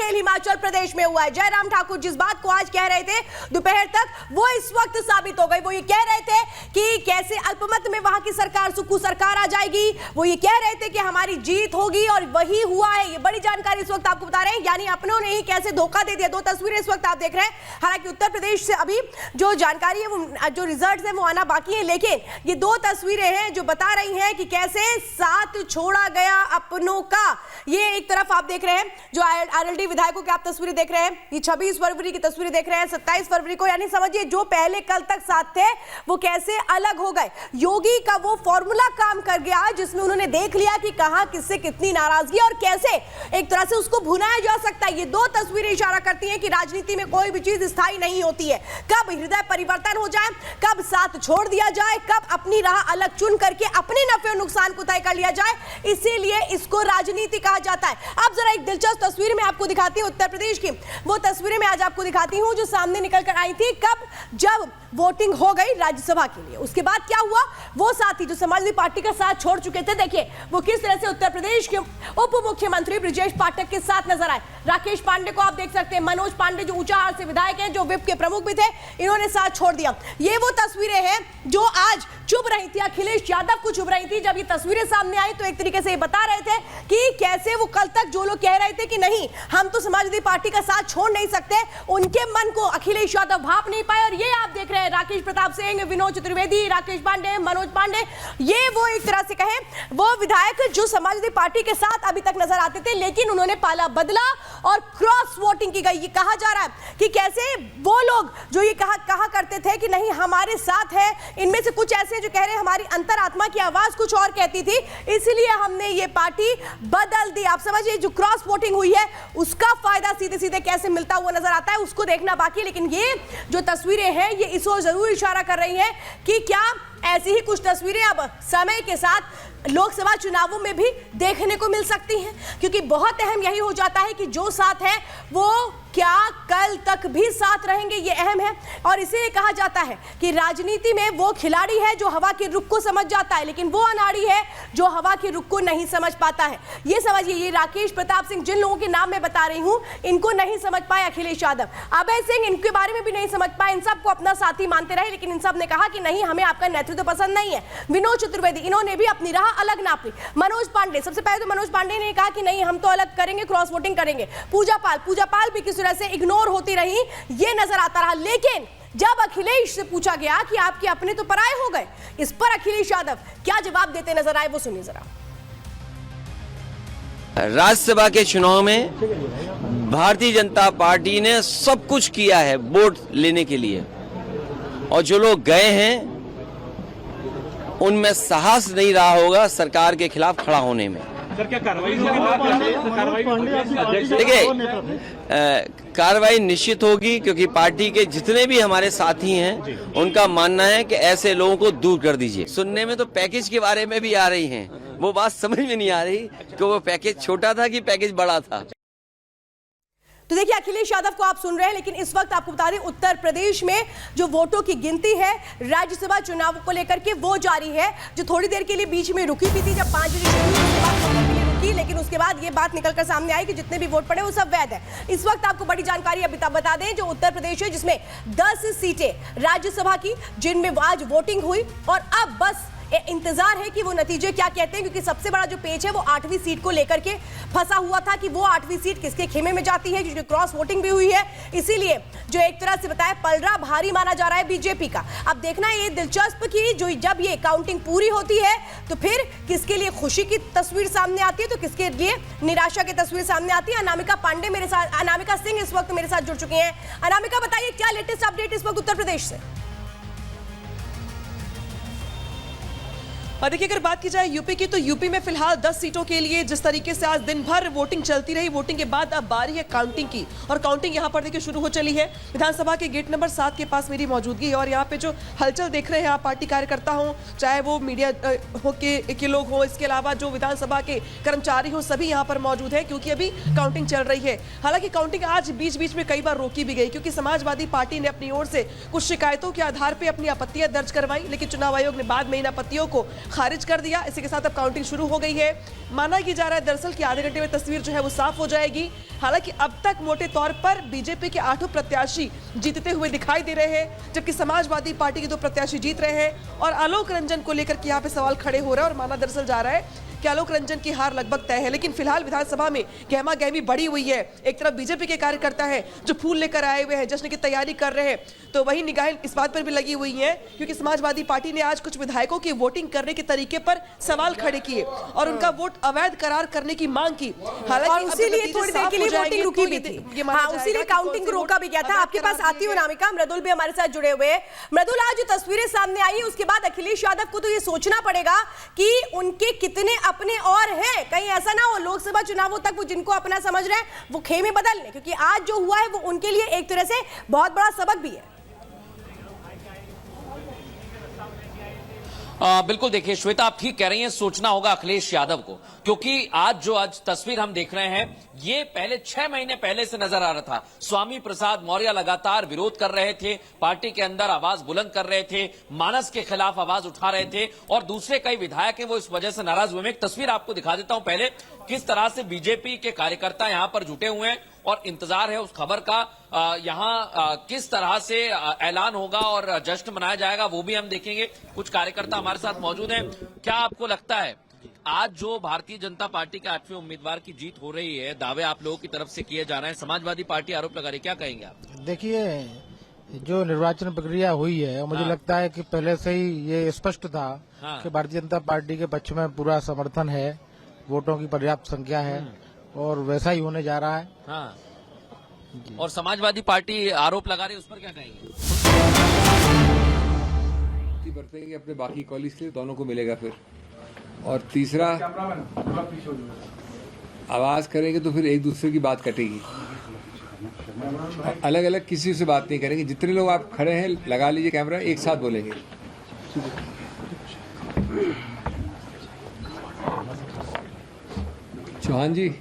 खेल हिमाचल प्रदेश में हुआ है। जयराम ठाकुर जिस बात को आज कह रहे थे दोपहर तक, वो इस वक्त साबित हो गई। वो ये कह रहे थे कि कैसे अल्पमत में वहां की सरकार सुक्कू सरकार आ जाएगी, वो ये कह रहे थे कि हमारी जीत होगी, और वही हुआ है। ये बड़ी जानकारी इस वक्त आपको बता रहे हैं, यानी अपनों ने ही कैसे धोखा दे दिया। दो तस्वीरें इस वक्त आप देख रहे हैं। हालांकि उत्तर प्रदेश से अभी जो जानकारी है, वो जो रिजल्ट है वो आना बाकी है, लेकिन ये दो तस्वीरें हैं जो बता रही हैं कि कैसे साथ छोड़ा गया अपनों का। ये एक तरफ आप देख रहे हैं जो आरएलडी विधायकों की आप तस्वीरें देख रहे हैं, ये 26 फरवरी की तस्वीरें देख रहे हैं, 27 फरवरी को, यानी समझिए जो पहले कल तक साथ थे वो कैसे अलग हो गए। योगी का वो फॉर्मूला काम कर गया जिसमें उन्होंने देख लिया कि कहां किससे कितनी नाराजगी और कैसे एक तरह से उसको भुनाया जा सकता है। ये दो तस्वीरें इशारा करती हैं कि राजनीति में कोई भी चीज स्थायी नहीं होती है। कब हृदय परिवर्तन हो जाए, कब साथ छोड़ दिया जाए, कब अपनी राह अलग चुन करके अपने नफे और नुकसान को तय कर लिया जाए, इसीलिए इसको राजनीति कहा जाता है। अब जरा एक दिलचस्प तस्वीर मैं आपको दिखाती हूं उत्तर प्रदेश की। वो तस्वीरें मैं आज आपको दिखाती हूं जो सामने निकल कर आई थी कब, जब वोटिंग हो गई राज्यसभा के लिए। उसके बाद क्या हुआ, वो साथी जो समाजवादी पार्टी का साथ छोड़ चुके थे, देखिए वो किस तरह से उत्तर प्रदेश के उप मुख्यमंत्री ब्रजेश पाठक के साथ नजर आए। राकेश पांडे को आप देख सकते हैं, मनोज पांडे जो ऊंचाहार से विधायक हैं, जो विप के प्रमुख भी थे, इन्होंने साथ छोड़ दिया। ये वो तस्वीरें हैं जो आज चुभ रही थी, अखिलेश यादव को चुभ रही थी। जब ये तस्वीरें सामने आई तो एक तरीके से ये बता रहे थे कि कैसे वो कल तक जो लोग कह रहे थे कि नहीं हम तो समाजवादी पार्टी का साथ छोड़ नहीं सकते, उनके मन को अखिलेश यादव भाप नहीं पाए। और ये आप देख रहे हैं राकेश प्रताप सिंह, विनोद चतुर्वेदी, राकेश पांडे, मनोज पांडे, ये वो एक तरह से कहें वो विधायक जो समाजवादी पार्टी के साथ अभी तक नजर आते थे, लेकिन उन्होंने पाला बदला और क्रॉस वोटिंग की गई। ये कहा जा रहा है कि कैसे वो लोग जो ये कहा करते थे कि नहीं हमारे साथ है, इनमें से कुछ ऐसे जो कह रहे हैं हमारी अंतरात्मा की आवाज कुछ और कहती थी, इसलिए हमने ये पार्टी बदल दी। आप समझिए जो क्रॉस वोटिंग हुई है उसका फायदा सीधे सीधे कैसे मिलता हुआ नजर आता है, उसको देखना बाकी है। लेकिन ये जो तस्वीरें हैं ये इस ओर जरूर इशारा कर रही हैं कि क्या ऐसी ही कुछ तस्वीरें अब समय के साथ लोकसभा चुनावों में भी देखने को मिल सकती हैं, क्योंकि बहुत अहम यही हो जाता है कि जो साथ है वो क्या कल तक भी साथ रहेंगे, ये अहम है। और इसीलिए कहा जाता है कि राजनीति में वो खिलाड़ी है जो हवा के रुख को समझ जाता है, लेकिन वो अनाड़ी है जो हवा के रुख को नहीं समझ पाता है। ये समझिए, ये राकेश प्रताप सिंह जिन लोगों के नाम मैं बता रही हूं, इनको नहीं समझ पाए अखिलेश यादव, अभय सिंह इनके बारे में भी नहीं समझ पाए, इन सबको अपना साथी मानते रहे, लेकिन इन सब ने कहा कि नहीं हमें आपका नेतृत्व पसंद नहीं है। विनोद चतुर्वेदी इन्होंने भी अपनी राह अलग नाप ली। मनोज पांडे, सबसे पहले तो मनोज पांडे ने कहा कि नहीं हम तो अलग करेंगे, क्रॉस वोटिंग करेंगे। पूजा पाल भी किसी तरह से इग्नोर होती रही, ये नजर आता रहा। लेकिन जब अखिलेश से पूछा गया कि आपके अपने तो पराये हो गए, इस पर अखिलेश यादव क्या जवाब देते नजर आए, वो सुनिए जरा। राज्यसभा के चुनाव में भारतीय जनता पार्टी ने सब कुछ किया है वोट लेने के लिए, और जो लोग गए हैं उनमें साहस नहीं रहा होगा सरकार के खिलाफ खड़ा होने में। सर क्या कार्रवाई देखिए कार्रवाई निश्चित होगी, क्योंकि पार्टी के जितने भी हमारे साथी हैं उनका मानना है कि ऐसे लोगों को दूर कर दीजिए। सुनने में तो पैकेज के बारे में भी आ रही हैं, वो बात समझ में नहीं आ रही कि वो पैकेज छोटा था कि पैकेज बड़ा था। तो देखिए अखिलेश यादव को आप सुन रहे हैं, लेकिन इस वक्त आपको बता दें उत्तर प्रदेश में जो वोटों की गिनती है राज्यसभा चुनाव को लेकर के वो जारी है, जो थोड़ी देर के लिए बीच में रुकी भी थी जब 5 बजे उसके बाद वोटों के लिए रुकी, लेकिन उसके बाद ये बात निकलकर सामने आई कि जितने भी वोट पड़े वो सब वैध है। इस वक्त आपको बड़ी जानकारी अभी तक बता दें, जो उत्तर प्रदेश है जिसमें 10 सीटें राज्यसभा की जिनमें आज वोटिंग हुई, और अब बस इंतजार है कि वो नतीजे क्या कहते हैं, क्योंकि सबसे बड़ा जो पेच है वो 8वीं सीट को लेकर के फंसा हुआ था कि वो 8वीं सीट किसके खेमे में जाती है, क्योंकि क्रॉस वोटिंग भी हुई है। इसीलिए जो एक तरह से बताया पलड़ा भारी माना जा रहा है बीजेपी का। अब देखना ये दिलचस्प कि जो जब ये काउंटिंग पूरी होती है तो फिर किसके लिए खुशी की तस्वीर सामने आती है तो किसके लिए निराशा की तस्वीर सामने आती है। अनामिका पांडे मेरे साथ, अनामिका सिंह इस वक्त मेरे साथ जुड़ चुकी हैं। अनामिका बताइए क्या लेटेस्ट अपडेट इस वक्त उत्तर प्रदेश से। देखिए अगर बात की जाए यूपी की, तो यूपी में फिलहाल 10 सीटों के लिए जिस तरीके से आज दिन भर वोटिंग चलती रही, वोटिंग के बाद अब बारी है काउंटिंग की, और काउंटिंग यहां पर देखिए शुरू हो चली है। विधानसभा के गेट नंबर 7 के पास मेरी मौजूदगी है, और यहाँ पे जो हलचल देख रहे हैं आप, पार्टी कार्यकर्ता हो, चाहे वो मीडिया के लोग हो, इसके अलावा जो विधानसभा के कर्मचारी हो, सभी यहाँ पर मौजूद है, क्योंकि अभी काउंटिंग चल रही है। हालांकि काउंटिंग आज बीच बीच में कई बार रोकी भी गई, क्योंकि समाजवादी पार्टी ने अपनी ओर से कुछ शिकायतों के आधार पर अपनी आपत्तियां दर्ज करवाई, लेकिन चुनाव आयोग ने बाद में इन आपत्तियों को खारिज कर दिया। इसी के साथ अब काउंटिंग शुरू हो गई है। माना कि जा रहा है दरअसल कि आधे घंटे में तस्वीर जो है वो साफ हो जाएगी। हालांकि अब तक मोटे तौर पर बीजेपी के 8 प्रत्याशी जीतते हुए दिखाई दे रहे हैं, जबकि समाजवादी पार्टी के 2 प्रत्याशी जीत रहे हैं और आलोक रंजन को लेकर के यहाँ पे सवाल खड़े हो रहा है। और माना दरअसल जा रहा है कि आलोक रंजन की हार लगभग तय है। लेकिन फिलहाल विधानसभा में गहमा गहमी बढ़ी हुई है। एक तरफ बीजेपी के कार्यकर्ता है जो फूल लेकर आए हुए हैं, जश्न की तैयारी कर रहे हैं, तो वही निगाहें इस बात पर भी लगी हुई हैं क्योंकि समाजवादी पार्टी ने आज कुछ विधायकों की वोटिंग करने के तरीके पर सवाल खड़े किए और उनका वोट अवैध करार करने की मांग की। हालांकि उसीलिए थोड़ी देर के लिए वोटिंग रुकी भी थी। हाँ, उसीलिए काउंटिंग रोका भी गया था। आपके पास आती हूँ अनामिका, मृदुल भी हमारे साथ जुड़े हुए हैं। मृदुल, आज जो तस्वीरें सामने आई उसके बाद अखिलेश यादव को तो ये सोचना पड़ेगा कि उनके कितने अपने और हैं। कहीं ऐसा ना हो लोकसभा चुनावों तक वो जिनको अपना समझ रहे हैं वो खेमे बदल लें, क्योंकि आज जो हुआ है वो उनके लिए एक तरह से बहुत बड़ा सबक भी है। बिल्कुल, देखिए श्वेता, आप ठीक कह रही हैं, सोचना होगा अखिलेश यादव को, क्योंकि आज तस्वीर हम देख रहे हैं ये पहले 6 महीने पहले से नजर आ रहा था। स्वामी प्रसाद मौर्य लगातार विरोध कर रहे थे, पार्टी के अंदर आवाज बुलंद कर रहे थे, मानस के खिलाफ आवाज उठा रहे थे और दूसरे कई विधायक हैं वो इस वजह से नाराज हुए। मैं एक तस्वीर आपको दिखा देता हूं पहले, किस तरह से बीजेपी के कार्यकर्ता यहां पर जुटे हुए हैं और इंतजार है उस खबर का यहां किस तरह से ऐलान होगा और जश्न मनाया जाएगा वो भी हम देखेंगे। कुछ कार्यकर्ता हमारे साथ मौजूद हैं। क्या आपको लगता है आज जो भारतीय जनता पार्टी के 8वें उम्मीदवार की जीत हो रही है, दावे आप लोगों की तरफ से किए जा रहे हैं, समाजवादी पार्टी आरोप लगा रही है, क्या कहेंगे आप? देखिए, जो निर्वाचन प्रक्रिया हुई है मुझे लगता है कि पहले से ही ये स्पष्ट था कि भारतीय जनता पार्टी के पक्ष में पूरा समर्थन है, वोटों की पर्याप्त संख्या है और वैसा ही होने जा रहा है। हाँ। और समाजवादी पार्टी आरोप लगा रही है, उस पर क्या कहेंगे? बरतेंगे अपने बाकी कॉलेज के दोनों को मिलेगा फिर। और तीसरा, आवाज करेंगे तो फिर एक दूसरे की बात कटेगी, अलग अलग किसी से बात नहीं करेंगे। जितने लोग आप खड़े हैं लगा लीजिए कैमरा, एक साथ बोलेंगे। चौहान जी,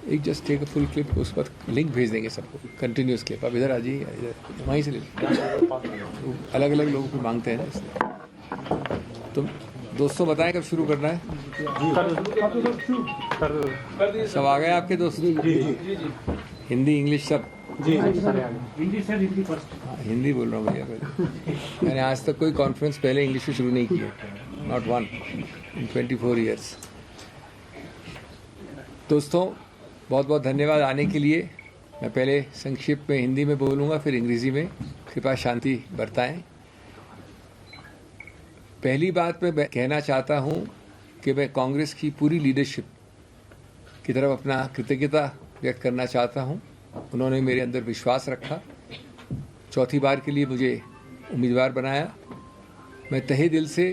एक just take a full clip, उस पर लिंक भेज देंगे सबको, कंटिन्यूस क्लिप। आप इधर आ जाइए, इधर वहीं से ले अलग अलग लोगों को मांगते हैं ना, इसलिए। तो दोस्तों बताएं कब शुरू करना है? सब आ गए आपके दोस्त? हिंदी इंग्लिश सब? हिंदी बोल रहा हूँ भैया। मैंने आज तक कोई कॉन्फ्रेंस पहले इंग्लिश में शुरू नहीं किया, नॉट वन इन 24 ईयर्स। दोस्तों बहुत बहुत धन्यवाद आने के लिए। मैं पहले संक्षिप्त में हिंदी में बोलूँगा, फिर अंग्रेजी में। कृपया शांति बरताएं। पहली बात मैं कहना चाहता हूं कि मैं कांग्रेस की पूरी लीडरशिप की तरफ अपना कृतज्ञता व्यक्त करना चाहता हूं। उन्होंने मेरे अंदर विश्वास रखा, चौथी बार के लिए मुझे उम्मीदवार बनाया। मैं तहे दिल से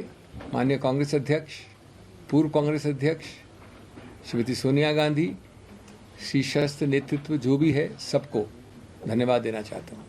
माननीय कांग्रेस अध्यक्ष, पूर्व कांग्रेस अध्यक्ष श्रीमती सोनिया गांधी, शीर्षस्थ नेतृत्व जो भी है, सबको धन्यवाद देना चाहता हूं।